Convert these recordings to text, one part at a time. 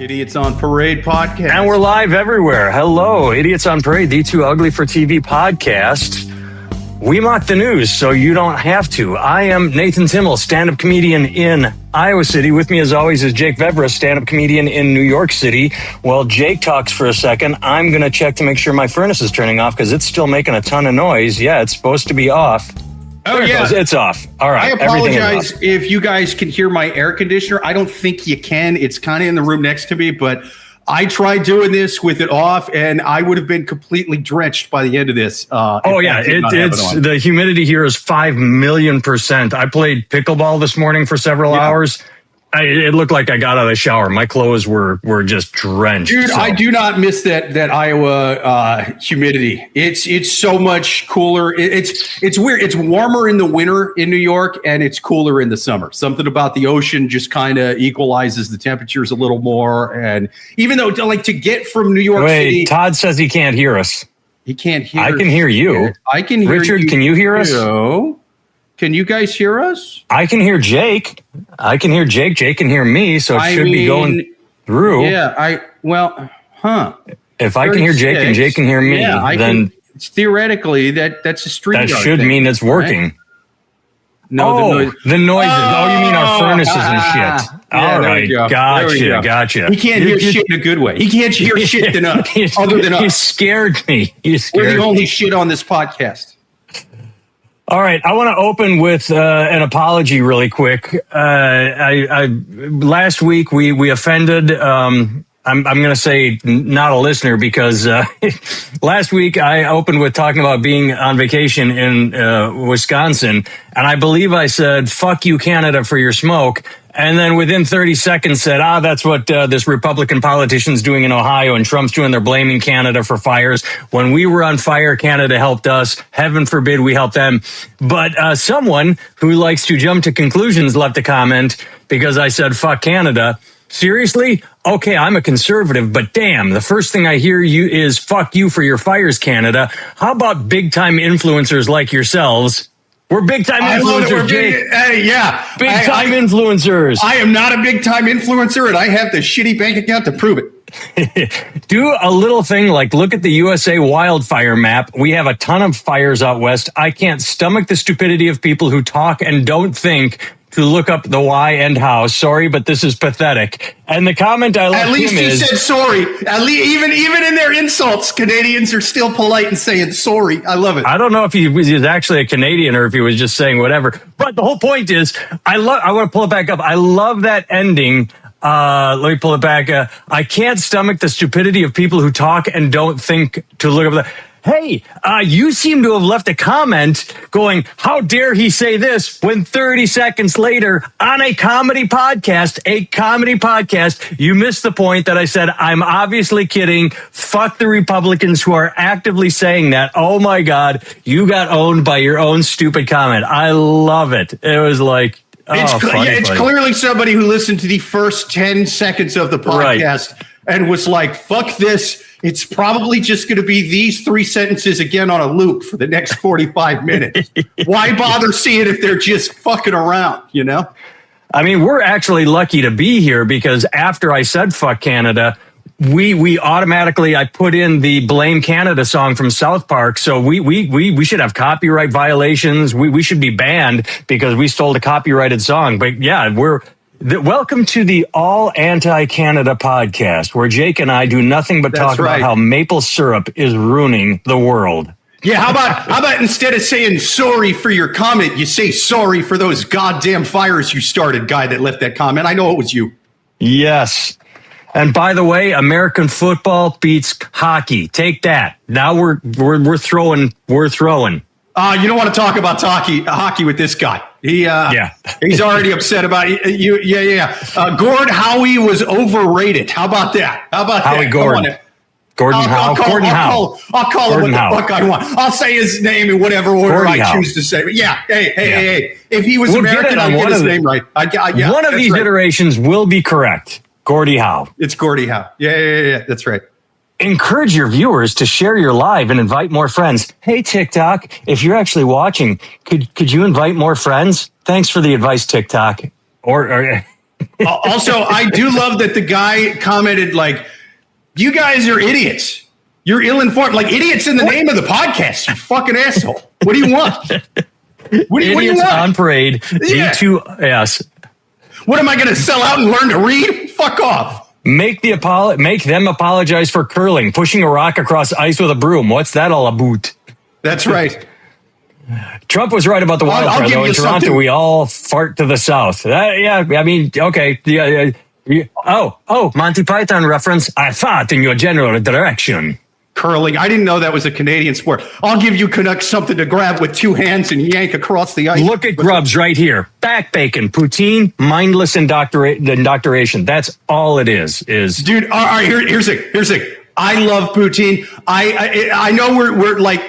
Idiots on Parade podcast. And we're live everywhere. Hello, Idiots on Parade, the Too Ugly for TV podcast. We mock the news so you don't have to. I am Nathan Timmel, stand-up comedian in Iowa City. With me, as always, is Jake Vebra, stand-up comedian in New York City. While Jake talks for a second, I'm going to check to make sure my furnace is turning off because it's still making a ton of noise. Yeah, it's supposed to be off. Oh, yeah. It's off. All right. I apologize if you guys can hear my air conditioner. I don't think you can. It's kind of in the room next to me, but I tried doing this with it off, and I would have been completely drenched by the end of this. It's the humidity here is 5,000,000%. I played pickleball this morning for several hours. It looked like I got out of the shower. My clothes were just drenched. Dude, so. I do not miss that Iowa humidity. It's so much cooler. It's weird. It's warmer in the winter in New York, and it's cooler in the summer. Something about the ocean just kind of equalizes the temperatures a little more. And even though, like, to get from New York City, Todd says he can't hear us. He can't hear. I can hear you. I can hear Richard, you. can you hear us? No. Can you guys hear us? I can hear Jake. I can hear Jake. Jake can hear me, so it should be going through. Yeah, If I can hear Jake and Jake can hear me, then theoretically that's a stream. That should mean it's working. Right? No, the noises. Oh, you mean our furnaces and shit. All right, gotcha. He can't hear shit in a good way. He can't hear shit other than us. He scared me. We're the only shit on this podcast. All right, I want to open with an apology really quick. Last week we offended. I'm going to say not a listener because last week I opened with talking about being on vacation in Wisconsin, and I believe I said "fuck you, Canada" for your smoke. And then within 30 seconds said, that's what this Republican politician's doing in Ohio, and Trump's doing. They're blaming Canada for fires. When we were on fire, Canada helped us. Heaven forbid we help them. But someone who likes to jump to conclusions left a comment because I said, fuck Canada. Seriously? Okay, I'm a conservative, but damn, the first thing I hear you is fuck you for your fires, Canada. How about big time influencers like yourselves? We're big-time influencers, Jake. Big-time influencers. I am not a big-time influencer, and I have the shitty bank account to prove it. Do a little thing like look at the USA wildfire map. We have a ton of fires out west. I can't stomach the stupidity of people who talk and don't think to look up the why and how. Sorry, but this is pathetic. And the comment I left him is... At least he said sorry. At least, even in their insults, Canadians are still polite and saying sorry. I love it. I don't know if he was actually a Canadian or if he was just saying whatever. But the whole point is, I want to pull it back up. I love that ending. Let me pull it back. I can't stomach the stupidity of people who talk and don't think to look up the... Hey, you seem to have left a comment going, how dare he say this, when 30 seconds later on a comedy podcast, you missed the point that I said, I'm obviously kidding. Fuck the Republicans who are actively saying that. Oh my God, you got owned by your own stupid comment. I love it. It was like, it's clearly somebody who listened to the first 10 seconds of the podcast and was like, fuck this. It's probably just going to be these 3 sentences again on a loop for the next 45 minutes. Why bother seeing if they're just fucking around, you know? I mean, we're actually lucky to be here because after I said fuck Canada, we automatically, I put in the Blame Canada song from South Park. So we should have copyright violations. We should be banned because we stole a copyrighted song. But yeah, welcome to the All Anti-Canada podcast, where Jake and I do nothing but talk about how maple syrup is ruining the world. Yeah, how about instead of saying sorry for your comment, you say sorry for those goddamn fires you started, guy that left that comment. I know it was you. Yes. And by the way, American football beats hockey. Take that. Now we're throwing. You don't want to talk about hockey with this guy. He's already upset about it. Gord Howie was overrated. How about that? Howie Gordon? Gordon Howe. I'll call him what the fuck I want. I'll say his name in whatever order I choose to say. But hey. If he was American, I'd get his name right. One of these iterations will be correct. Gordie Howe. It's Gordie Howe. Yeah. That's right. Encourage your viewers to share your live and invite more friends. Hey, TikTok, if you're actually watching, could you invite more friends? Thanks for the advice, TikTok. Or Also, I do love that the guy commented like, "You guys are idiots. You're ill-informed. Like idiots in the name of the podcast. You fucking asshole. What do you want? What do you want? On parade. Yeah. D2S. What am I going to sell out and learn to read? Fuck off. Make them apologize for curling, pushing a rock across ice with a broom. What's that all about? That's right. Trump was right about the wildfire, though. In Toronto, something. We all fart to the south. Yeah, I mean, okay. Yeah. Monty Python reference. I fart in your general direction. Curling. I didn't know that was a Canadian sport. I'll give you Canucks something to grab with two hands and yank across the ice. Look at Grubbs right here. Back bacon, poutine, mindless indoctrination. That's all it is. Dude, all right, here's it. I love poutine. I know we're like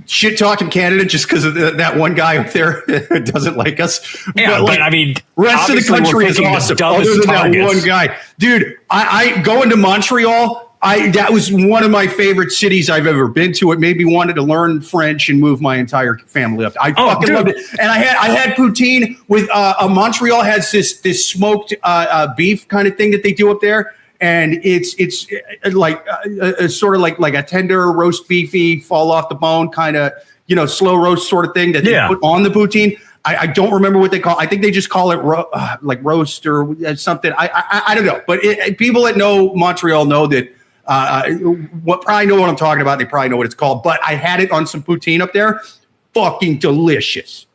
shit talking Canada just because of that one guy up there doesn't like us. Yeah, but I mean, rest of the country is awesome. Other than that one guy, dude. I going to Montreal. That was one of my favorite cities I've ever been to. It made me wanted to learn French and move my entire family up. I fucking loved it. And I had poutine with Montreal has this smoked beef kind of thing that they do up there. And it's like sort of like a tender roast beefy, fall off the bone kind of, slow roast sort of thing that they put on the poutine. I don't remember what they call. I think they just call it like roast or something. I don't know. But people that know Montreal know that probably know what I'm talking about. They probably know what it's called. But I had it on some poutine up there. Fucking delicious.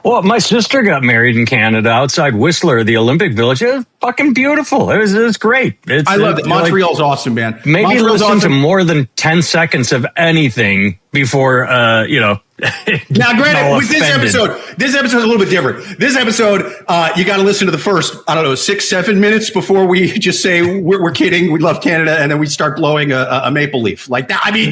Well, my sister got married in Canada outside Whistler, the Olympic Village. It was fucking beautiful. It was great. I love it. Montreal's awesome, man. Maybe Montreal's listen to more than 10 seconds of anything before, Now, granted, with this episode's a little bit different. This episode, you got to listen to the first, 6-7 minutes before we just say we're kidding, we love Canada, and then we start blowing a maple leaf like that. I mean,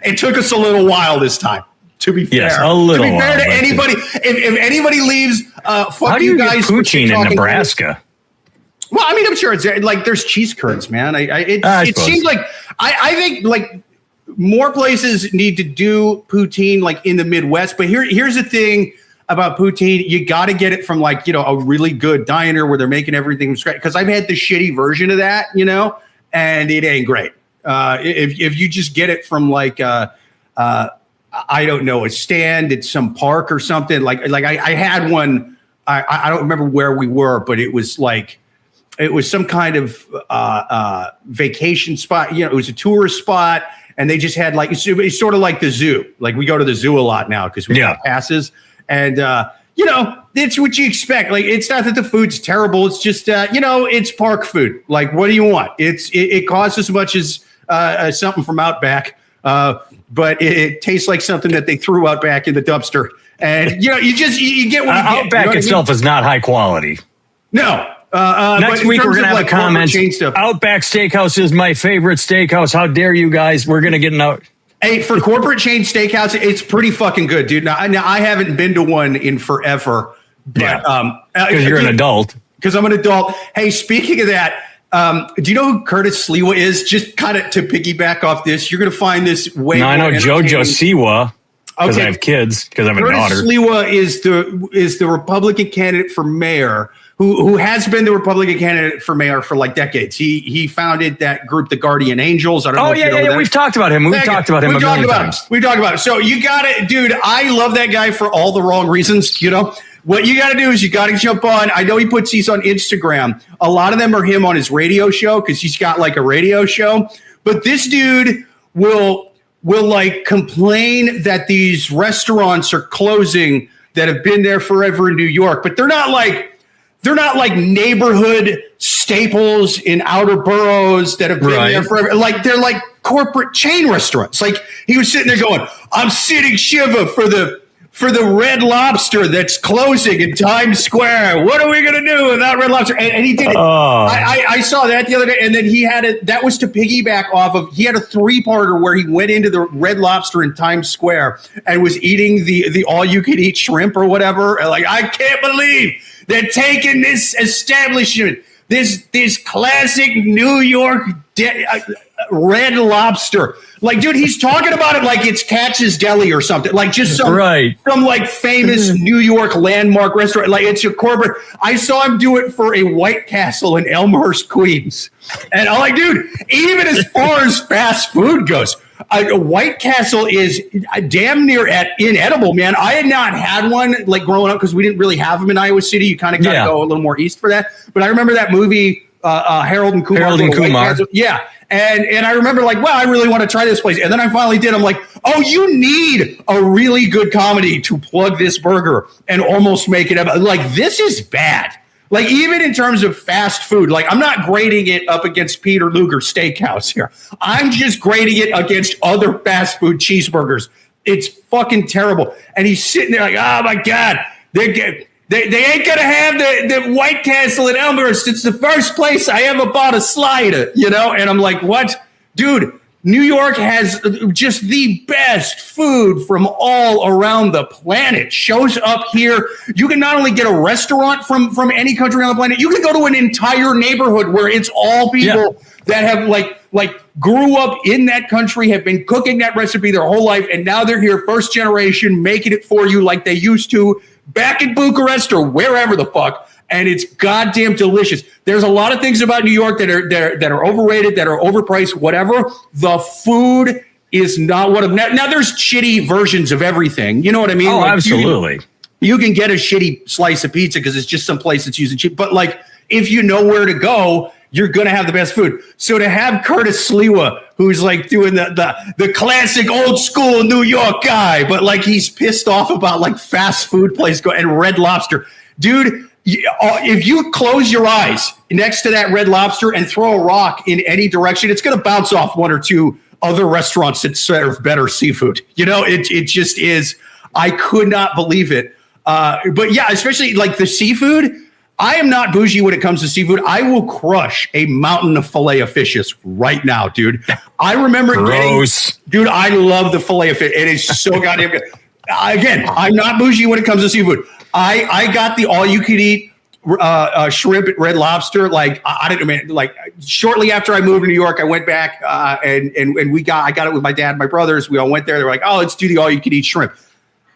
it took us a little while this time. To be fair, yes, a little. To be fair to anybody, if anybody leaves, fuck how do you guys. Get poutine in Nebraska? Well, I mean, I'm sure it's like there's cheese curds, man. It seems like I think like more places need to do poutine like in the Midwest. But here's the thing about poutine: you got to get it from like a really good diner where they're making everything from scratch. Because I've had the shitty version of that, and it ain't great. If you just get it from like I don't know, a stand at some park or something. Like I had one. I don't remember where we were, but it was some kind of vacation spot. It was a tourist spot, and they just had like it's sort of like the zoo. Like we go to the zoo a lot now because we got passes, and it's what you expect. Like it's not that the food's terrible. It's just it's park food. Like what do you want? It costs as much as something from Outback. But it tastes like something that they threw out back in the dumpster, and you get what you get. Outback itself is not high quality. No. Next week we're gonna have a comment. Outback Steakhouse is my favorite steakhouse. How dare you guys? We're gonna get an out. Hey, for corporate chain steakhouse, it's pretty fucking good, dude. Now I haven't been to one in forever, but because you're an adult. Because I'm an adult. Hey, speaking of that. Do you know who Curtis Sliwa is? Just kind of to piggyback off this, you're going to find this way. No, I know Jojo Siwa because I have kids because I'm a daughter. Curtis Sliwa is the Republican candidate for mayor who has been the Republican candidate for mayor for like decades. He founded that group, the Guardian Angels. I don't know. Yeah. We've talked about him. We've talked about him a million times. We've talked about it. So you got it, dude. I love that guy for all the wrong reasons. What you got to do is you got to jump on. I know he puts these on Instagram. A lot of them are him on his radio show because he's got like a radio show. But this dude will like complain that these restaurants are closing that have been there forever in New York. But they're not like neighborhood staples in outer boroughs that have been there forever. Like they're like corporate chain restaurants. Like he was sitting there going, "I'm sitting Shiva for the Red Lobster that's closing in Times Square. What are we going to do without Red Lobster?" And he did it. I saw that the other day. And then he had that was to piggyback off of, he had a 3-parter where he went into the Red Lobster in Times Square and was eating the all-you-can-eat shrimp or whatever. And like, I can't believe they're taking this establishment, this classic New York Red Lobster. Like, dude, he's talking about it like it's Katz's Deli or something. Like, just some like famous New York landmark restaurant. Like, it's your corporate. I saw him do it for a White Castle in Elmhurst, Queens. And I'm like, dude, even as far as fast food goes, White Castle is damn near inedible, man. I had not had one like growing up because we didn't really have them in Iowa City. You kind of got to go a little more east for that. But I remember that movie, Harold and Kumar. Yeah. And I remember like, well, I really want to try this place. And then I finally did. I'm like, oh, you need a really good comedy to plug this burger and almost make it up. Like, this is bad. Like, even in terms of fast food, like, I'm not grading it up against Peter Luger Steakhouse here. I'm just grading it against other fast food cheeseburgers. It's fucking terrible. And he's sitting there like, oh, my God, they ain't going to have the White Castle in Elmhurst. It's the first place I ever bought a slider, you know? And I'm like, what? Dude, New York has just the best food from all around the planet. Shows up here. You can not only get a restaurant from any country on the planet, you can go to an entire neighborhood where it's all people that have like grew up in that country, have been cooking that recipe their whole life, and now they're here first generation, making it for you like they used to back in Bucharest or wherever the fuck. And it's goddamn delicious. There's a lot of things about New York that are overrated, that are overpriced, whatever. The food is not one of them. Now there's shitty versions of everything. You know what I mean? Oh, like, absolutely. You can get a shitty slice of pizza because it's just some place that's using cheap. But like, if you know where to go, you're going to have the best food. So to have Curtis Sliwa, who's like doing the classic old school New York guy, but like he's pissed off about like fast food place and Red Lobster. Dude, if you close your eyes next to that Red Lobster and throw a rock in any direction, it's going to bounce off one or two other restaurants that serve better seafood. You know, it just is. I could not believe it. But yeah, especially like the seafood. I am not bougie when it comes to seafood. I will crush a mountain of filet of fishes right now, dude. I remember dude, I love the filet of fish. It is so goddamn good. Again, I'm not bougie when it comes to seafood. I got the all-you-can-eat shrimp at Red Lobster. Like I didn't mean like shortly after I moved to New York, I went back and I got it with my dad and my brothers. We all went there. They're like, oh, let's do the all-you-can-eat shrimp.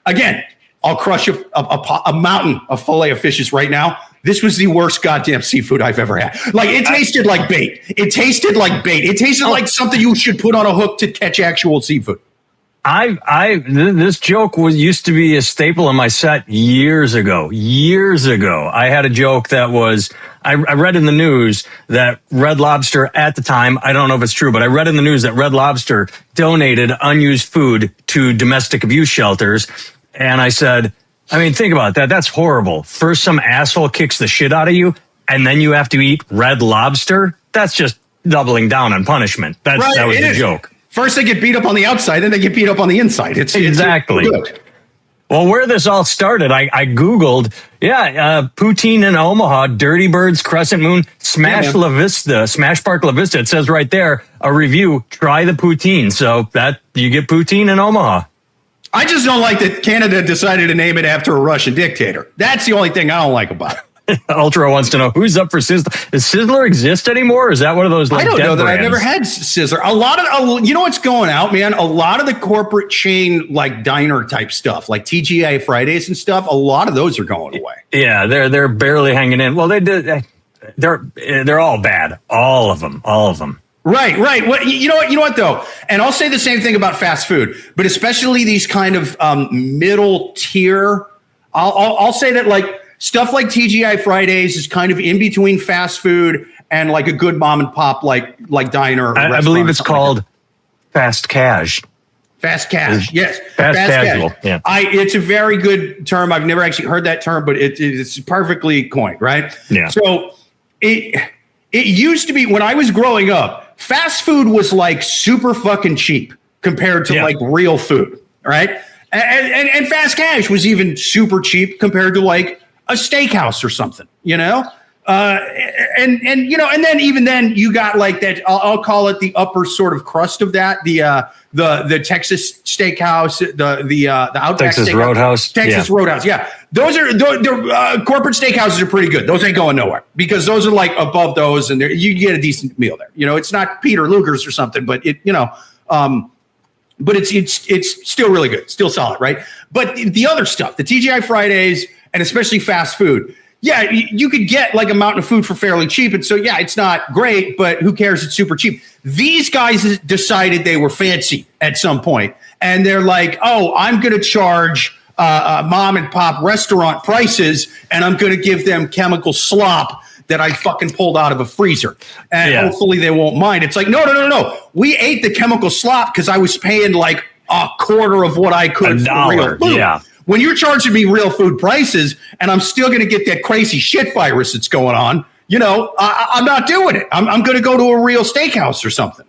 Again, I'll crush a mountain of filet of fishes right now. This was the worst goddamn seafood I've ever had. Like it tasted like bait. It tasted like bait. It tasted like something you should put on a hook to catch actual seafood. This joke used to be a staple in my set years ago. I had a joke that was, I read in the news that Red Lobster at the time, I don't know if it's true, but I read in the news that Red Lobster donated unused food to domestic abuse shelters. And I said, I mean, think about that. That's horrible. First, some asshole kicks the shit out of you, and then you have to eat Red Lobster. That's just doubling down on punishment. That was the joke. First, they get beat up on the outside, then they get beat up on the inside. It's exactly. Good. Well, where this all started, I Googled, poutine in Omaha, Dirty Birds, Crescent Moon, Smash Park La Vista. It says right there, a review, try the poutine. So that you get poutine in Omaha. I just don't like that Canada decided to name it after a Russian dictator. That's the only thing I don't like about it. Ultra wants to know who's up for Sizzler. Does Sizzler exist anymore? Or is that one of those? Like, I don't know that brands? I've never had Sizzler. A lot of you know what's going out, man. A lot of the corporate chain like diner type stuff, like TGI Fridays and stuff. A lot of those are going away. Yeah, they're barely hanging in. Well, they're all bad. All of them. Right. Well, you know what though, and I'll say the same thing about fast food, but especially these kind of middle tier. I'll say that like. Stuff like TGI Fridays is kind of in between fast food and like a good mom and pop like diner. I believe it's called fast cash. Fast cash, yes. Fast casual. Cash. Yeah. It's a very good term. I've never actually heard that term, but it's perfectly coined, right? Yeah. So it used to be when I was growing up, fast food was like super fucking cheap compared to like real food, right? And fast cash was even super cheap compared to like a steakhouse or something, you know? And then even then you got like that, I'll call it the upper sort of crust of that, the Texas steakhouse, the Outback Texas steakhouse, Roadhouse. Roadhouse. Yeah. Those are corporate steakhouses are pretty good. Those ain't going nowhere because those are like above those and you get a decent meal there. You know, it's not Peter Luger's or something, but but it's still really good, still solid, right? But the other stuff, the TGI Fridays, and especially fast food, yeah, you could get like a mountain of food for fairly cheap. And so, yeah, it's not great, but who cares? It's super cheap. These guys decided they were fancy at some point, and they're like, oh, I'm going to charge mom and pop restaurant prices, and I'm going to give them chemical slop that I fucking pulled out of a freezer. And hopefully they won't mind. It's like, no. We ate the chemical slop because I was paying like a quarter of what I could for real food. Yeah. When you're charging me real food prices and I'm still going to get that crazy shit virus that's going on, you know, I'm not doing it. I'm going to go to a real steakhouse or something.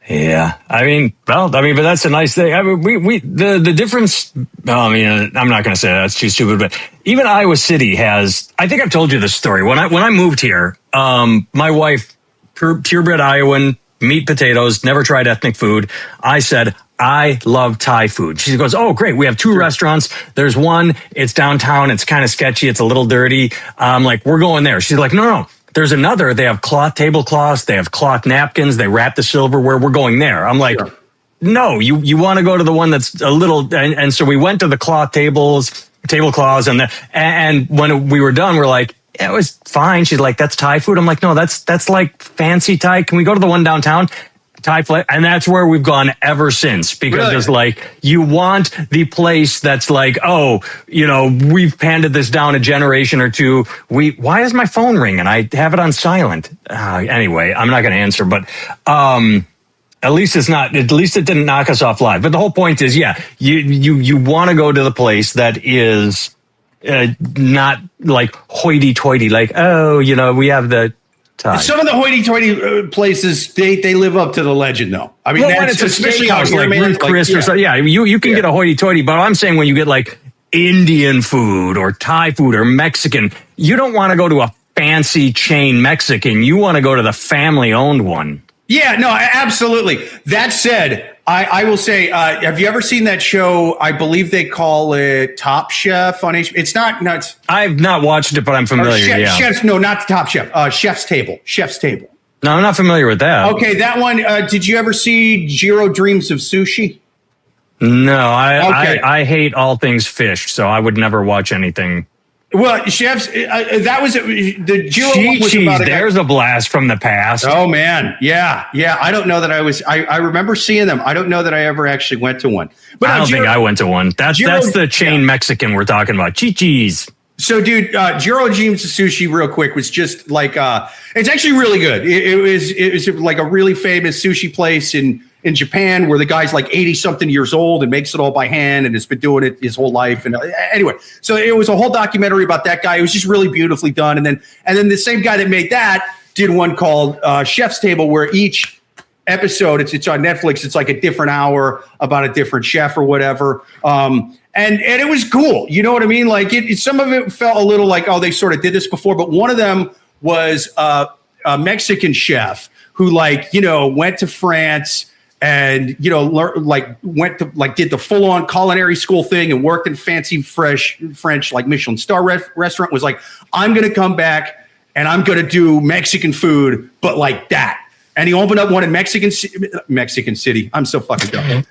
Yeah, but that's a nice thing. I mean, the difference. I'm not going to say that's too stupid, but even Iowa City has. I think I've told you this story. When I moved here, my wife, purebred Iowan, meat, potatoes, never tried ethnic food. I said, I love Thai food. She goes, oh, great. We have two restaurants. There's one. It's downtown. It's kind of sketchy. It's a little dirty. I'm like, we're going there. She's like, no. There's another. They have tablecloths. They have cloth napkins. They wrap the silverware. We're going there. I'm like, no, you want to go to the one that's a little. And so we went to the tablecloths. And when we were done, we're like, it was fine. She's like, that's Thai food. I'm like, no, that's like fancy Thai. Can we go to the one downtown? Thai flavor, and that's where we've gone ever since, because it's like, you want the place that's like, oh, you know, we've handed this down a generation or two. Why is my phone ringing? I have it on silent. Anyway, I'm not going to answer, but at least it didn't knock us off live. But the whole point is, yeah, you want to go to the place that is not like hoity-toity, like, oh, you know, we have the Thai. Some of the hoity-toity places, they live up to the legend, though. I mean, when it's a steakhouse like Ruth Chris or something, you can get a hoity-toity, but I'm saying when you get like Indian food or Thai food or Mexican, you don't want to go to a fancy chain Mexican. You want to go to the family-owned one. Yeah, no, absolutely. That said, I will say, have you ever seen that show? I believe they call it Top Chef on HBO. It's not. No, I've not watched it, but I'm familiar. Chef's, no, not Top Chef. Chef's Table. Chef's Table. No, I'm not familiar with that. Okay, that one. Did you ever see Jiro Dreams of Sushi? No, I hate all things fish, so I would never watch anything. Well, chefs, that was the Jiro one was about there's a blast from the past. Oh man, yeah. I don't know that I remember seeing them. I don't know that I ever actually went to one. But I don't think I went to one. That's the chain Mexican we're talking about. Chi-Chi's. So, dude, Jiro Dreams of Sushi, real quick, was just like it's actually really good. It was like a really famous sushi place in Japan, where the guy's like 80 something years old and makes it all by hand and has been doing it his whole life. And anyway, so it was a whole documentary about that guy. It was just really beautifully done. And then the same guy that made that did one called Chef's Table, where each episode, it's on Netflix. It's like a different hour about a different chef or whatever. And it was cool. You know what I mean? Like some of it felt a little like, oh, they sort of did this before. But one of them was a Mexican chef who went to France and, went to did the full on culinary school thing and worked in fancy French, like Michelin star restaurant, was like, I'm going to come back and I'm going to do Mexican food, but like that. And he opened up one in Mexican City. I'm so fucking dumb.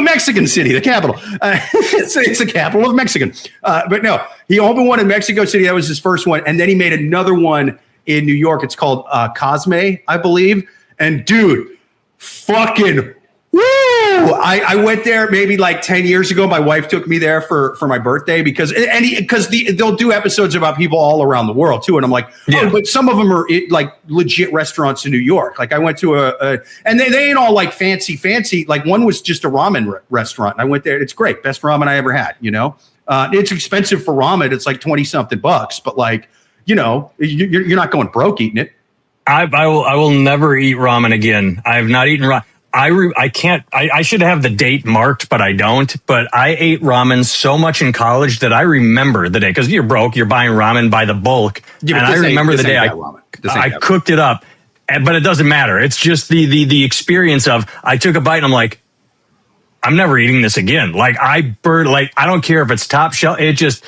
Mexican City, the capital. It's the capital of Mexican. But no, he opened one in Mexico City. That was his first one. And then he made another one in New York. It's called Cosme, I believe. And dude, fucking woo! I went there maybe like 10 years ago. My wife took me there for my birthday because they'll do episodes about people all around the world too. And I'm like, but some of them are like legit restaurants in New York. Like I went to and they ain't all like fancy. Like one was just a ramen restaurant. And I went there. It's great. Best ramen I ever had, it's expensive for ramen. It's like 20 something bucks, but like, you're not going broke eating it. I will never eat ramen again. I have not eaten ramen. I should have the date marked, but I don't. But I ate ramen so much in college that I remember the day, because you're broke, you're buying ramen by the bulk. Yeah, and I remember the day I cooked it up, but it doesn't matter. It's just the experience of, I took a bite and I'm like, I'm never eating this again. Like I don't care if it's top shelf. It just,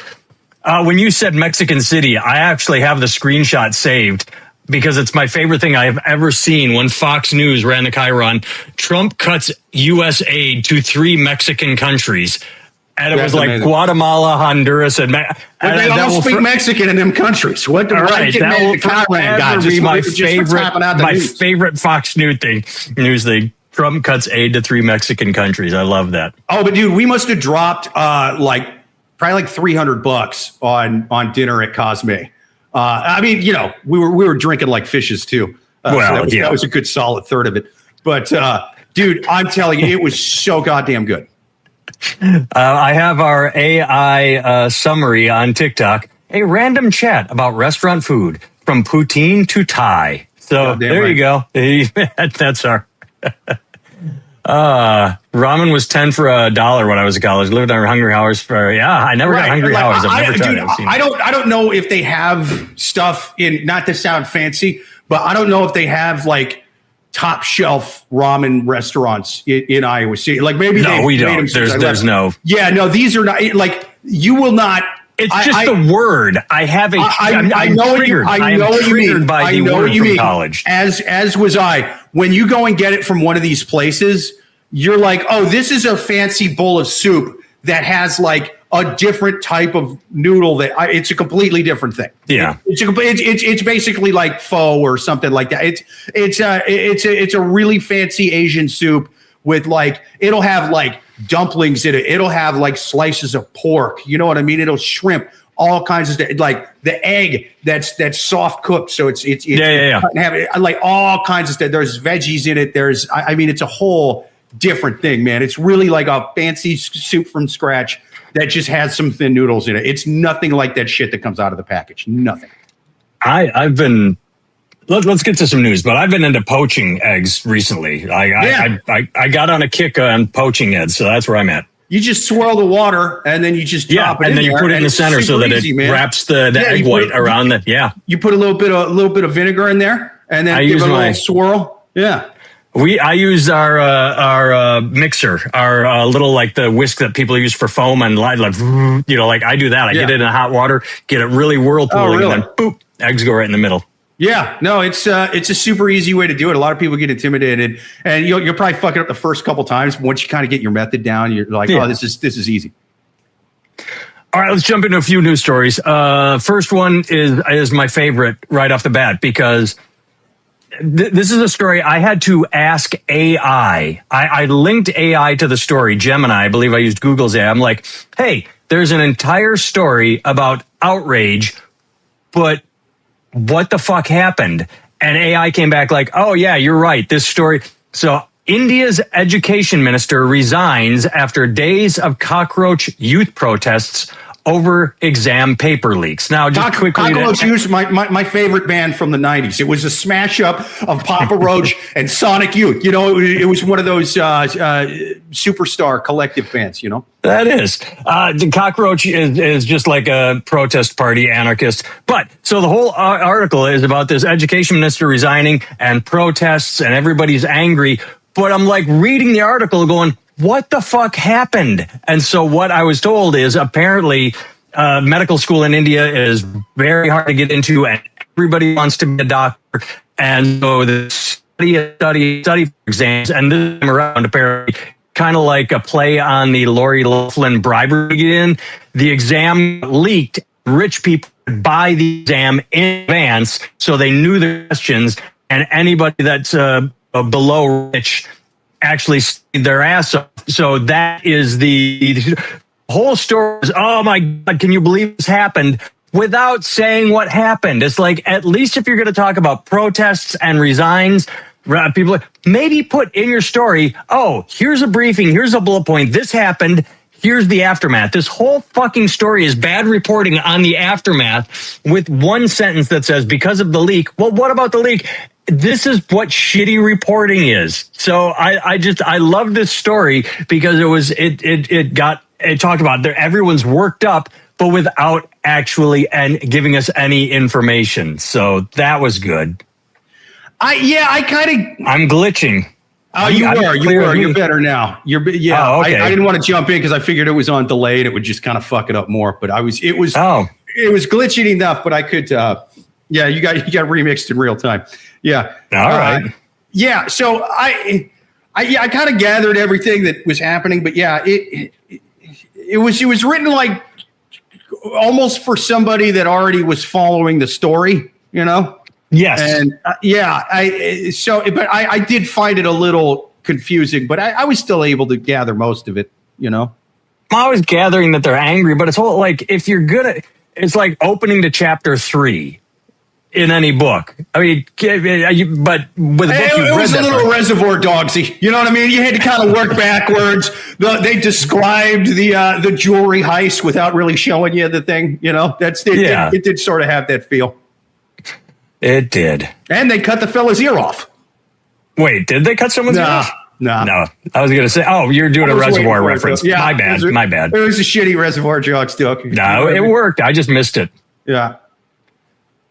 when you said Mexican City, I actually have the screenshot saved. because it's my favorite thing I have ever seen when Fox News ran the Chiron. Trump cuts U.S. aid to 3 Mexican countries. And it was like amazing. Guatemala, Honduras, and they all speak Mexican in them countries. What the right? That will be my favorite Fox News thing. Trump cuts aid to 3 Mexican countries. I love that. Oh, but dude, we must have dropped probably like $300 on dinner at Cosme. I mean, we were drinking like fishes too. So that was a good solid third of it. But dude, I'm telling you, it was so goddamn good. I have our AI summary on TikTok. A random chat about restaurant food from poutine to Thai. So there you go. That's our. Ramen was 10 for $1 when I was in college. Lived on Hungry Hours I never got Hungry Hours. I've never tried it. I don't know if they have stuff in, not to sound fancy, but I don't know if they have like top shelf ramen restaurants in Iowa City. Like maybe we don't. There's no. Yeah, no, these are not like you will not. It's just the word. I have a. I know what you mean. By the word from college. As was I. When you go and get it from one of these places, you're like, oh, this is a fancy bowl of soup that has like a different type of noodle it's a completely different thing. Yeah. It's basically like pho or something like that. It's a really fancy Asian soup with like, it'll have like dumplings in it. It'll have like slices of pork. You know what I mean? It'll shrimp, all kinds of stuff. Like the egg that's soft cooked. So it's like all kinds of stuff. There's veggies in it. It's a whole different thing, man. It's really like a fancy soup from scratch that just has some thin noodles in it. It's nothing like that shit that comes out of the package. Nothing. I've been. Let's get to some news, but I've been into poaching eggs recently. I got on a kick on poaching eggs, so that's where I'm at. You just swirl the water and then you just drop it, and then you put it in the center so that it wraps the egg white around the. Yeah, you put a little bit of vinegar in there, and then give it a little swirl. Yeah. I use our mixer, our little like the whisk that people use for foam and like I do that. I get it in hot water, get it really whirlpooling, and then boop, eggs go right in the middle. Yeah, no, it's a super easy way to do it. A lot of people get intimidated, and you'll probably fuck it up the first couple times. Once you kind of get your method down, you're like, oh, this is easy. All right, let's jump into a few news stories. First one is my favorite right off the bat because. This is a story I had to ask AI. I linked AI to the story, Gemini. I believe I used Google's AI. I'm like, hey, there's an entire story about outrage, but what the fuck happened? And AI came back like, oh, yeah, you're right. This story. So India's education minister resigns after days of cockroach youth protests over exam paper leaks. Now, just quickly, Cockroach Youth, my favorite band from the 90s. It was a smash up of Papa Roach and Sonic Youth. It was one of those superstar collective bands. That is. The Cockroach is just like a protest party anarchist. But so the whole article is about this education minister resigning and protests, and everybody's angry. But I'm like reading the article going, what the fuck happened? And so what I was told is apparently medical school in India is very hard to get into and everybody wants to be a doctor. And so the study for exams and this time around apparently kind of like a play on the Lori Loughlin bribery in. The exam leaked. Rich people could buy the exam in advance so they knew the questions, and anybody that's below rich actually stayed their ass off. So that is the whole story. Oh my God, can you believe this happened? Without saying what happened. It's like, at least if you're going to talk about protests and resigns, people maybe put in your story, oh, here's a briefing, here's a bullet point, this happened, here's the aftermath. This whole fucking story is bad reporting on the aftermath with one sentence that says, because of the leak. Well, what about the leak? This is what shitty reporting is. So I love this story because it talked about there. Everyone's worked up, but without actually giving us any information. So that was good. I'm glitching. Oh, you were. You're better now. Oh, okay. I didn't want to jump in because I figured it was on delay and it would just kind of fuck it up more. But it was glitching enough, but I could. Yeah, you got remixed in real time. Yeah. All right. Yeah. So I kind of gathered everything that was happening, but yeah, it was written like almost for somebody that already was following the story, you know? Yes. And but I did find it a little confusing, but I was still able to gather most of it, you know? I'm always gathering that they're angry, but it's all like, if you're good at, it's like opening to chapter 3 in any book. I mean, but with a book you've it read, was a little Reservoir Dogsy. You know what I mean? You had to kind of work backwards. They described the jewelry heist without really showing you the thing. You know, it did sort of have that feel. It did. And they cut the fella's ear off. Wait, did they cut someone's ear off? No. I was going to say, you're doing a Reservoir reference. Yeah, my bad. It was a shitty Reservoir Dogs joke. No, it worked. I just missed it. Yeah.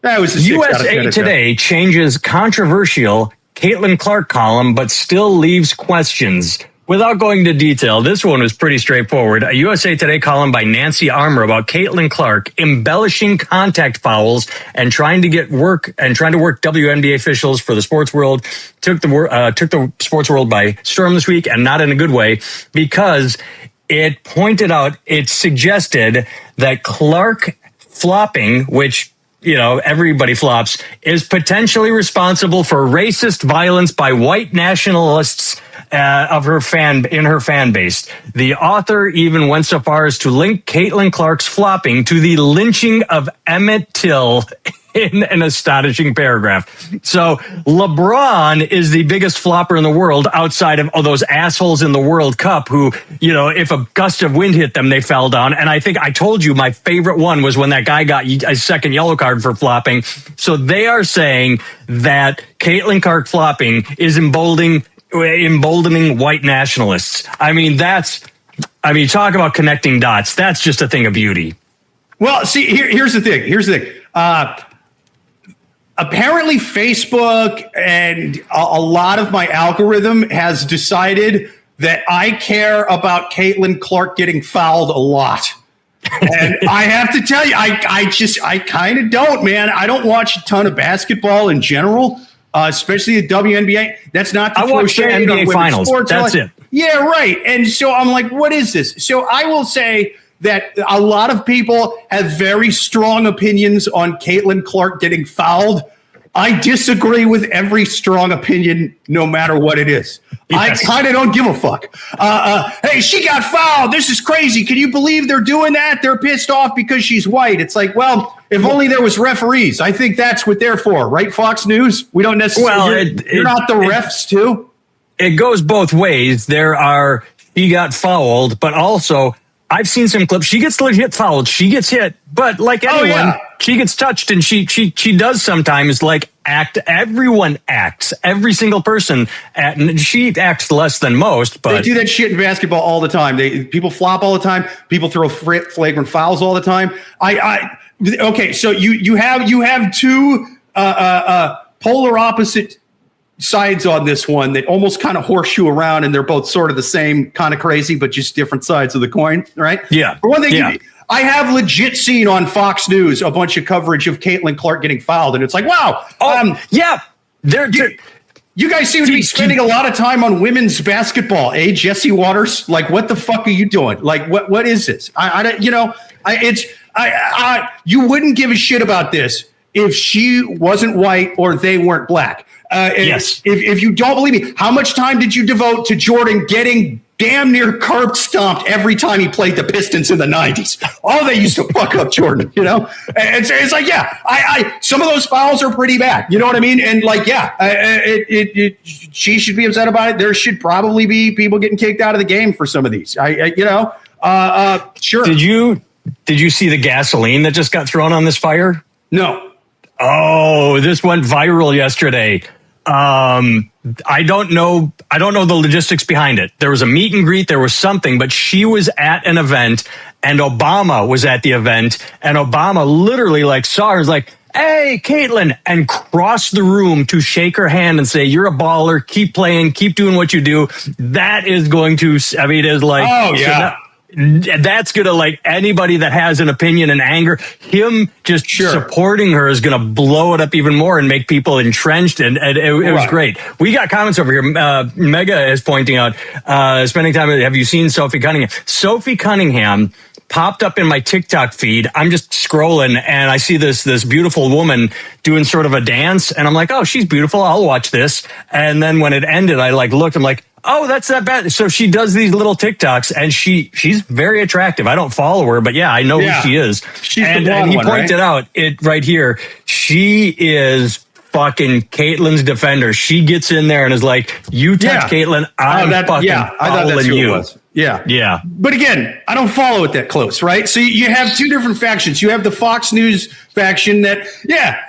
That was USA Today changes controversial Caitlin Clark column, but still leaves questions. Without going into detail, this one was pretty straightforward. A USA Today column by Nancy Armour about Caitlin Clark embellishing contact fouls and trying to work WNBA officials for the sports world took the sports world by storm this week, and not in a good way, because it suggested that Clark flopping, which everybody flops, is potentially responsible for racist violence by white nationalists in her fan base. The author even went so far as to link Caitlin Clark's flopping to the lynching of Emmett Till in an astonishing paragraph. So LeBron is the biggest flopper in the world outside of those assholes in the World Cup who, if a gust of wind hit them, they fell down. And I think I told you my favorite one was when that guy got a second yellow card for flopping. So they are saying that Caitlin Clark flopping is emboldening white nationalists. Talk about connecting dots. That's just a thing of beauty. Well, see, here's the thing. Apparently Facebook and a lot of my algorithm has decided that I care about Caitlin Clark getting fouled a lot. And I have to tell you, I kind of don't, man. I don't watch a ton of basketball in general, especially the WNBA. That's not I watch the NBA finals. That's it. Yeah, right. And so I'm like, what is this? So I will say that a lot of people have very strong opinions on Caitlin Clark getting fouled. I disagree with every strong opinion, no matter what it is. Yes. I kind of don't give a fuck. Hey, she got fouled. This is crazy. Can you believe they're doing that? They're pissed off because she's white. It's like, well, if only there was referees. I think that's what they're for, right, Fox News? We don't necessarily. You're not the refs, too? It goes both ways. She got fouled, but also I've seen some clips. She gets legit fouled. She gets hit, but like anyone, she gets touched, and she does sometimes act. Everyone acts. Every single person, and she acts less than most. But they do that shit in basketball all the time. People flop all the time. People throw flagrant fouls all the time. Okay, so you have two polar opposite sides on this one that almost kind of horseshoe around, and they're both sort of the same kind of crazy, but just different sides of the coin, right? Yeah. For one thing, I have legit seen on Fox News a bunch of coverage of Caitlin Clark getting fouled, and it's like, wow. You guys seem to be spending a lot of time on women's basketball, eh, Jesse Waters? Like, what the fuck are you doing? Like, what is this? You wouldn't give a shit about this if she wasn't white or they weren't black. Yes. If you don't believe me, how much time did you devote to Jordan getting damn near curb stomped every time he played the Pistons in the 90s? Oh, they used to fuck up Jordan, And it's like, some of those fouls are pretty bad. You know what I mean? And she should be upset about it. There should probably be people getting kicked out of the game for some of these. Sure. Did you see the gasoline that just got thrown on this fire? No. Oh, this went viral yesterday. I don't know the logistics behind it. There was a meet and greet, there was something, but she was at an event and Obama was at the event, and Obama literally saw her, was like, "Hey, Caitlin," and crossed the room to shake her hand and say, "You're a baller, keep playing, keep doing what you do." That is going to, it is like, oh yeah. that's going to, like, anybody that has an opinion and anger, him just supporting her is going to blow it up even more and make people entrenched. And it was great. We got comments over here. Mega is pointing out, spending time, have you seen Sophie Cunningham? Sophie Cunningham popped up in my TikTok feed. I'm just scrolling and I see this beautiful woman doing sort of a dance. And I'm like, oh, she's beautiful. I'll watch this. And then when it ended, I like looked, I'm like, oh, that's not bad. So she does these little TikToks and she's very attractive. I don't follow her, but yeah, I know who she is. She's and he pointed out it right here. She is fucking Caitlin's defender. She gets in there and is like, you touch Caitlin, I'm fucking following you. Yeah. But again, I don't follow it that close, right? So you have two different factions. You have the Fox News faction that,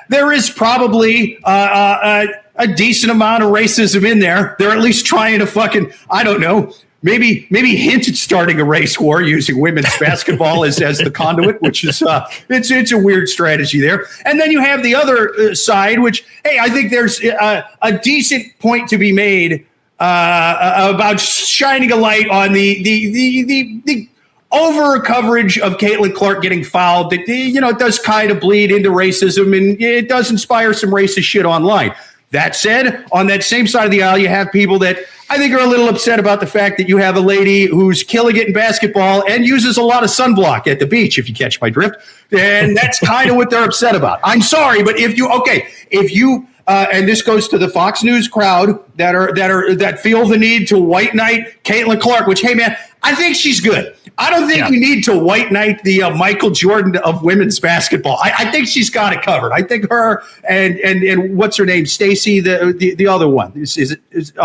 there is probably a decent amount of racism in there. They're at least trying to fucking, I don't know, maybe hint at starting a race war using women's basketball as the conduit, which is it's a weird strategy there. And then you have the other side, which, hey, I think there's a decent point to be made about shining a light on the over coverage of Caitlin Clark getting fouled. That, it does kind of bleed into racism and it does inspire some racist shit online. That said, on that same side of the aisle, you have people that I think are a little upset about the fact that you have a lady who's killing it in basketball and uses a lot of sunblock at the beach, if you catch my drift. And that's kind of what they're upset about. I'm sorry, but if you and this goes to the Fox News crowd that feel the need to white knight Caitlin Clark, which, hey man, I think she's good. I don't think we need to white knight the Michael Jordan of women's basketball. I think she's got it covered. I think her and what's her name, Stacy, the other one is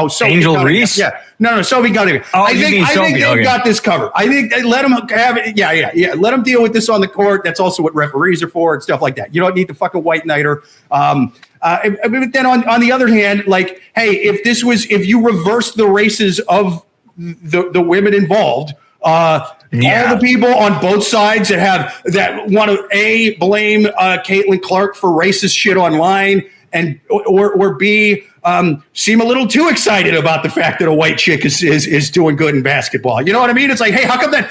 Sophie Angel Reese. Yeah, no, Sophie Cunningham. I think they've got this covered. I think they let them have it. Yeah. Let them deal with this on the court. That's also what referees are for and stuff like that. You don't need to fucking white knight her. But then on the other hand, like, hey, if you reverse the races of the women involved, all the people on both sides that want to blame Caitlin Clark for racist shit online and or B seem a little too excited about the fact that a white chick is doing good in basketball. You know what I mean? It's like, hey, how come that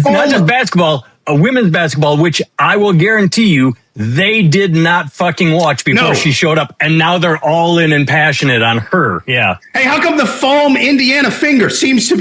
not just basketball, a women's basketball, which I will guarantee you they did not fucking watch before she showed up, and now they're all in and passionate on her. Yeah. Hey, how come the foam Indiana finger seems to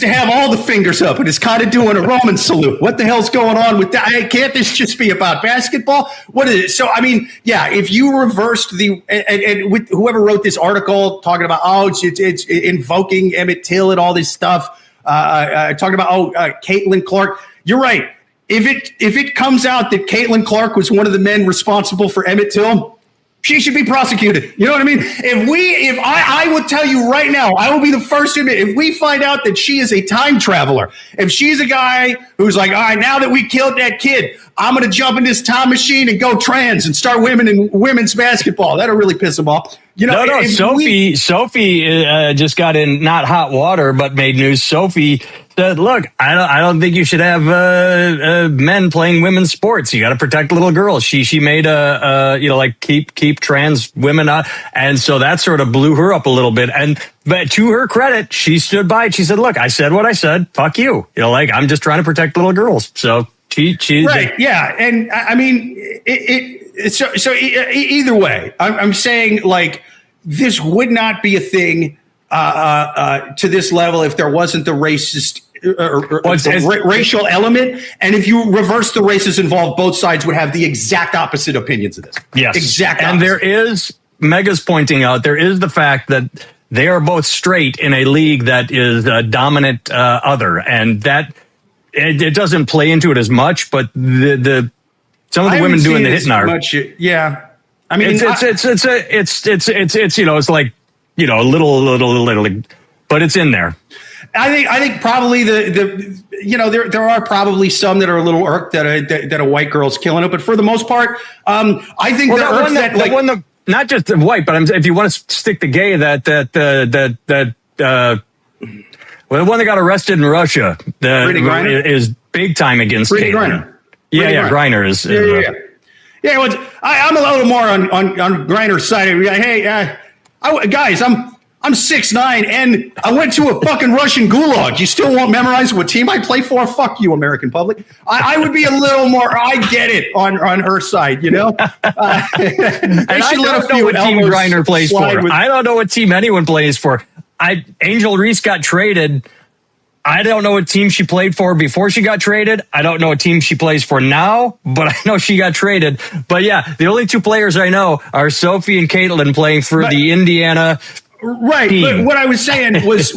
have all the fingers up and is kind of doing a Roman salute? What the hell's going on with that? Hey, can't this just be about basketball? What is it? So I mean, if you reversed and with whoever wrote this article talking about it's invoking Emmett Till and all this stuff, talking about Caitlin Clark, you're right. If it comes out that Caitlin Clark was one of the men responsible for Emmett Till, she should be prosecuted. You know what I mean? If I would tell you right now, I will be the first to admit, if we find out that she is a time traveler, if she's a guy who's like, all right, now that we killed that kid, I'm going to jump in this time machine and go trans and start women's basketball. That'll really piss them off. Sophie just got in not hot water, but made news. Sophie said, look, I don't think you should have men playing women's sports. You got to protect little girls. She made keep trans women out. And so that sort of blew her up a little bit. But to her credit, she stood by it. She said, look, I said what I said. Fuck you. I'm just trying to protect little girls. So she right. Yeah. And I mean, either way, I'm saying, like, this would not be a thing to this level if there wasn't the racist racial element. And if you reverse the races involved, both sides would have the exact opposite opinions of this. Yes. Exact opposite. And there is, Mega's pointing out, there is the fact that they are both straight in a league that is a dominant other. And that it doesn't play into it as much, but some of the women doing the hitting are. Yeah. I mean, it's like, a little, but it's in there. I think probably there are probably some that are a little irked that a white girl's killing it, but for the most part, I think not just the white, but if you want to stick the gay, the one that got arrested in Russia, is big time against Griner. Griner is. Yeah, well, I'm a little more on Griner's side. Hey, guys, I'm 6'9", and I went to a fucking Russian gulag. You still won't memorize what team I play for? Fuck you, American public. I would be a little more, I get it, on her side, you know? And I don't know what team Griner plays for. I don't know what team anyone plays for. Angel Reese got traded. I don't know what team she played for before she got traded. I don't know what team she plays for now, but I know she got traded. But yeah, the only two players I know are Sophie and Caitlin playing for the Indiana Right. team. But what I was saying was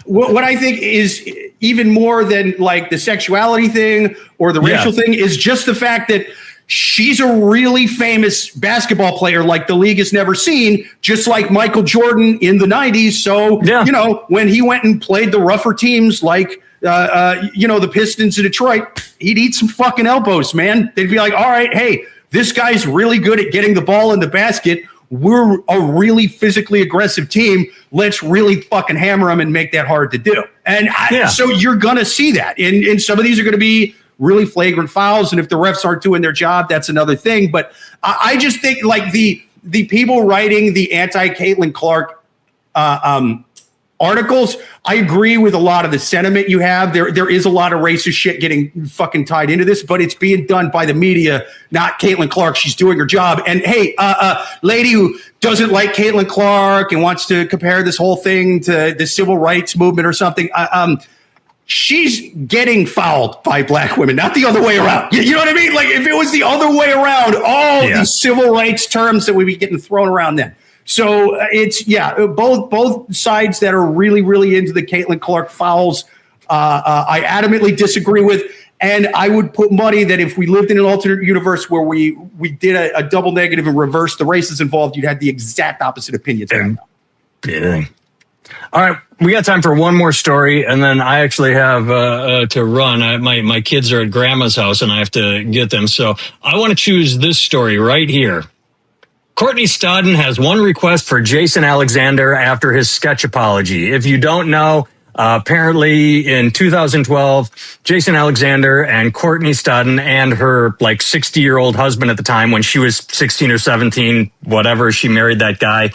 what I think is even more than like the sexuality thing or the racial thing is just the fact that she's a really famous basketball player like the league has never seen, just like Michael Jordan in the 90s. So, you know, when he went and played the rougher teams like, the Pistons in Detroit, he'd eat some fucking elbows, man. They'd be like, all right, hey, this guy's really good at getting the ball in the basket. We're a really physically aggressive team. Let's really fucking hammer them and make that hard to do. And so you're going to see that. And some of these are going to be really flagrant fouls. And if the refs aren't doing their job, that's another thing. But I just think like the people writing the anti-Caitlin Clark articles, I agree with a lot of the sentiment you have. There is a lot of racist shit getting fucking tied into this, but it's being done by the media, not Caitlin Clark. She's doing her job. And hey, lady who doesn't like Caitlin Clark and wants to compare this whole thing to the civil rights movement or something, she's getting fouled by black women, not the other way around. You know what I mean? Like if it was the other way around, all these civil rights terms that would be getting thrown around then. So it's both sides that are really, really into the Caitlin Clark fouls. I adamantly disagree with, and I would put money that if we lived in an alternate universe where we did a double negative and reversed the races involved, you'd have the exact opposite opinions. All right, we got time for one more story, and then I actually have to run. My kids are at grandma's house, and I have to get them. So I want to choose this story right here. Courtney Stodden has one request for Jason Alexander after his sketch apology. If you don't know, apparently in 2012, Jason Alexander and Courtney Stodden and her like 60-year-old husband at the time, when she was 16 or 17, whatever, she married that guy.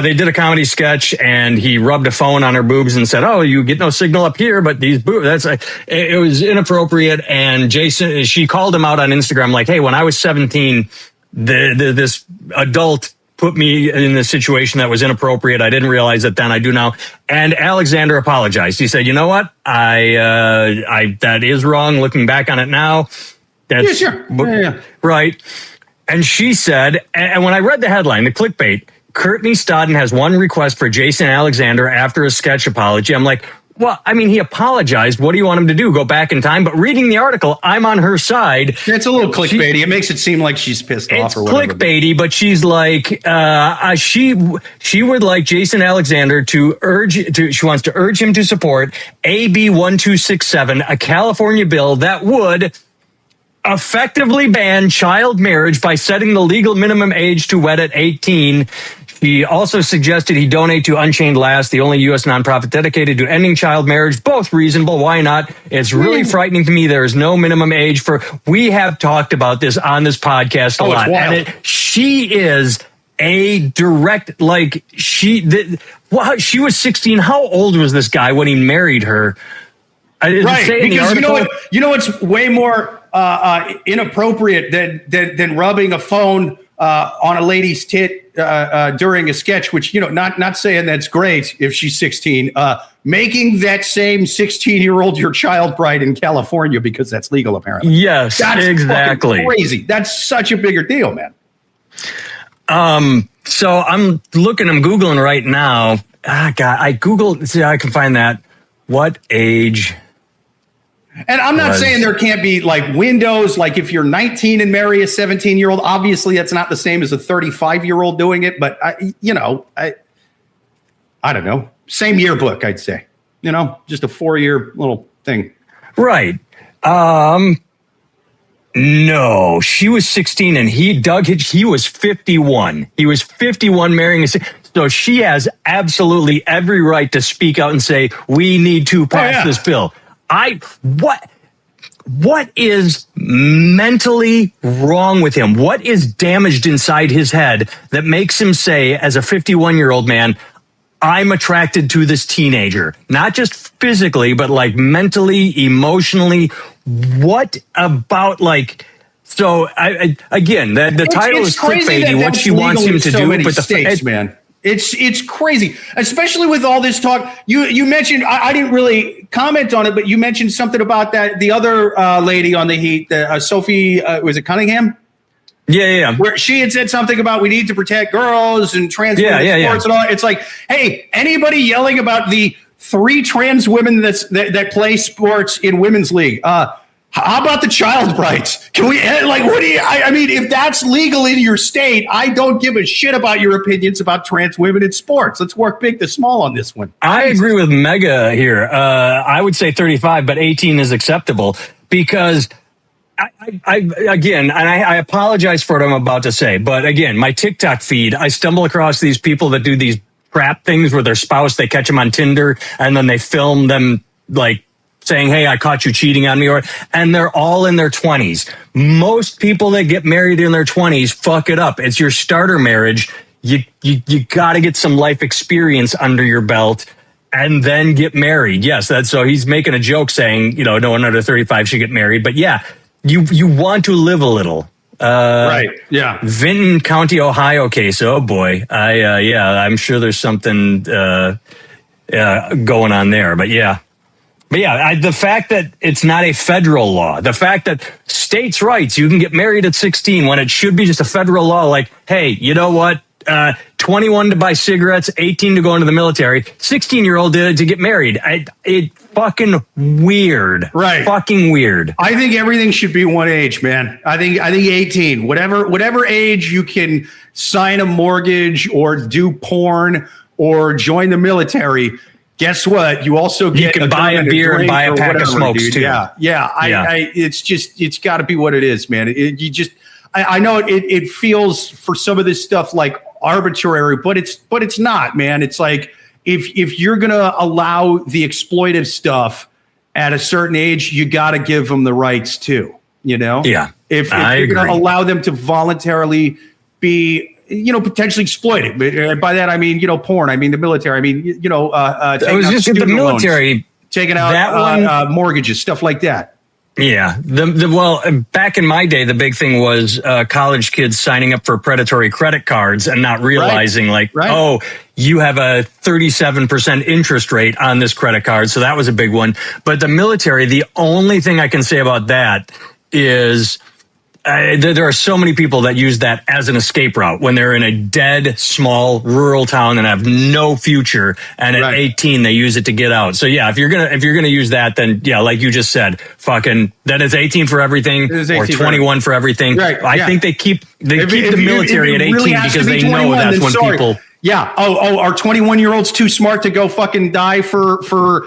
They did a comedy sketch, and he rubbed a phone on her boobs and said, "Oh, you get no signal up here, but these boobs." It was inappropriate. And she called him out on Instagram, like, "Hey, when I was 17, this adult put me in this situation that was inappropriate. I didn't realize it then. I do now." And Alexander apologized. He said, "You know what? I that is wrong. Looking back on it now, that's right." And she said, and when I read the headline, the clickbait, Courtney Stodden has one request for Jason Alexander after a sketch apology. I'm like, well, I mean, he apologized. What do you want him to do? Go back in time? But reading the article, I'm on her side. It's a little clickbaity. It makes it seem like she's pissed off or whatever. It's clickbaity, but she's like, she would like Jason Alexander she wants to urge him to support AB 1267, a California bill that would effectively ban child marriage by setting the legal minimum age to wed at 18. He also suggested he donate to Unchained Last, the only U.S. nonprofit dedicated to ending child marriage. Both reasonable. Why not? It's really frightening to me. There is no minimum age for. We have talked about this on this podcast a lot. And she is a direct, like she was 16. How old was this guy when he married her? Right, because you know what's way more inappropriate than rubbing a phone on a lady's tit during a sketch, which, not saying that's great if she's 16, making that same 16-year-old your child bride in California because that's legal, apparently. Yes, that's exactly. Crazy. That's such a bigger deal, man. So I'm Googling right now. God, I Googled, see, I can find that. What age? And I'm not saying there can't be like windows, like if you're 19 and marry a 17-year-old, obviously that's not the same as a 35-year-old doing it. But I don't know, same yearbook, I'd say, just a 4-year little thing. Right. No, she was 16 and he was 51. He was 51 marrying so she has absolutely every right to speak out and say, we need to pass this bill. what is mentally wrong with him? What is damaged inside his head that makes him say, as a 51-year-old man, I'm attracted to this teenager? Not just physically, but like mentally, emotionally. What about like... So again, the title is clickbaity. What she wants him to do, but the states, man, it's crazy, especially with all this talk. You mentioned I didn't really comment on it, but you mentioned something about that the other lady on the Heat, Sophie, was it Cunningham? Yeah. Where she had said something about we need to protect girls and trans women in sports and all. It's like, hey, anybody yelling about the 3 trans women that play sports in women's league? How about the child rights? Can we what do you? I mean, if that's legal in your state, I don't give a shit about your opinions about trans women in sports. Let's work big to small on this one. I agree with Mega here. I would say 35, but 18 is acceptable because I apologize for what I'm about to say, but again, my TikTok feed, I stumble across these people that do these crap things with their spouse. They catch them on Tinder and then they film them like saying, hey, I caught you cheating on me, and they're all in their 20s. Most people that get married in their 20s fuck it up. It's your starter marriage. You got to get some life experience under your belt and then get married. Yes, that's so he's making a joke saying, no one under 35 should get married. But yeah, you want to live a little. Right. Yeah. Vinton County, Ohio case. Oh boy. I'm sure there's something going on there, but yeah. But yeah, the fact that it's not a federal law, the fact that states' rights, you can get married at 16 when it should be just a federal law. Like, hey, you know what? 21 to buy cigarettes, 18 to go into the military, 16-year-old to get married. It fucking weird. Right. Fucking weird. I think everything should be one age, man. I think 18, whatever age you can sign a mortgage or do porn or join the military. Guess what? You also get you can buy a beer and buy a pack of smokes dude. too. Yeah. It's got to be what it is, man. I know it feels for some of this stuff like arbitrary, but it's not, man. It's like if you're gonna allow the exploitive stuff at a certain age, you got to give them the rights too. Yeah. If you're gonna allow them to voluntarily be potentially exploited. But by that, I mean, porn. I mean, the military. I mean, it was just the military loans, taking out mortgages, stuff like that. Yeah. Well, back in my day, the big thing was college kids signing up for predatory credit cards and not realizing oh, you have a 37% interest rate on this credit card. So that was a big one. But the military, the only thing I can say about that is there are so many people that use that as an escape route when they're in a dead, small, rural town and have no future. And at 18, they use it to get out. So yeah, if you're gonna use that, then yeah, like you just said, fucking that is 18 for everything or 21 for everything. Right. I think they keep the military at 18 because they know that's when people. Yeah. Are 21-year-olds too smart to go fucking die for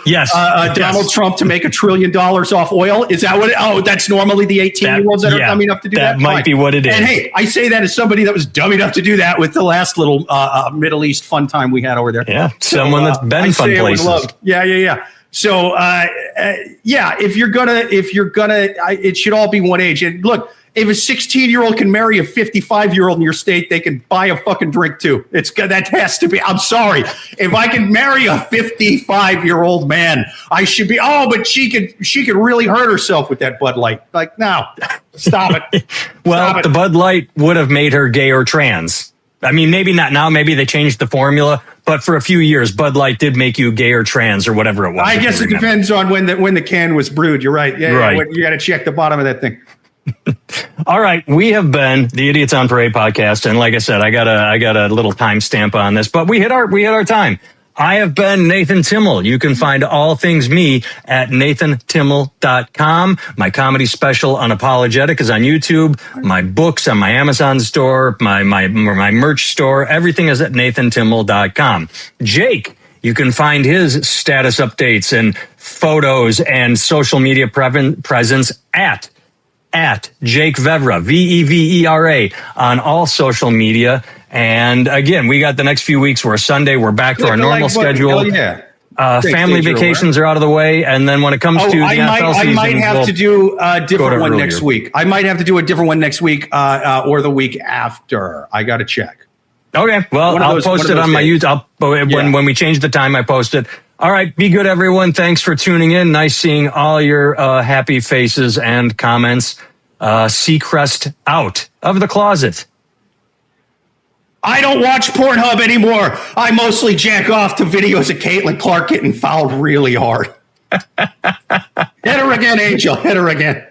Donald Trump to make $1 trillion off oil? Is that what? That's normally the 18-year-olds that are dumb enough to do that. That might be what it is. And hey, I say that as somebody that was dumb enough to do that with the last little Middle East fun time we had over there. Yeah, someone that's been in fun places. Yeah. So if you're gonna, it should all be one age. And look. If a 16-year-old can marry a 55-year-old in your state, they can buy a fucking drink too. That has to be. I'm sorry. If I can marry a 55-year-old man, I should be. Oh, but she could really hurt herself with that Bud Light. Like, no, stop it. The Bud Light would have made her gay or trans. I mean, maybe not now. Maybe they changed the formula. But for a few years, Bud Light did make you gay or trans or whatever it was. I guess it depends on when the can was brewed. You're right. Yeah, right. You got to check the bottom of that thing. All right, we have been the Idiots on Parade podcast, and like I said, I got a little timestamp on this, but we hit our time. I have been Nathan Timmel. You can find all things me at nathantimmel.com. My comedy special Unapologetic is on YouTube. My books on my Amazon store, my merch store, everything is at nathantimmel.com. Jake, you can find his status updates and photos and social media presence at Jake Vevera, Vevera, on all social media. And again, we got the next few weeks where Sunday we're back to our normal schedule. Yeah. family vacations are out of the way, and then when it comes to the NFL season, I might have to do a different one earlier. next week. I might have to do a different one next week or the week after. I got to check. Okay, well, I'll post it on my YouTube. When we change the time, I post it. All right, be good, everyone. Thanks for tuning in. Nice seeing all your happy faces and comments. Seacrest out of the closet. I don't watch Pornhub anymore. I mostly jack off to videos of Caitlin Clark getting fouled really hard. Hit her again, Angel. Hit her again.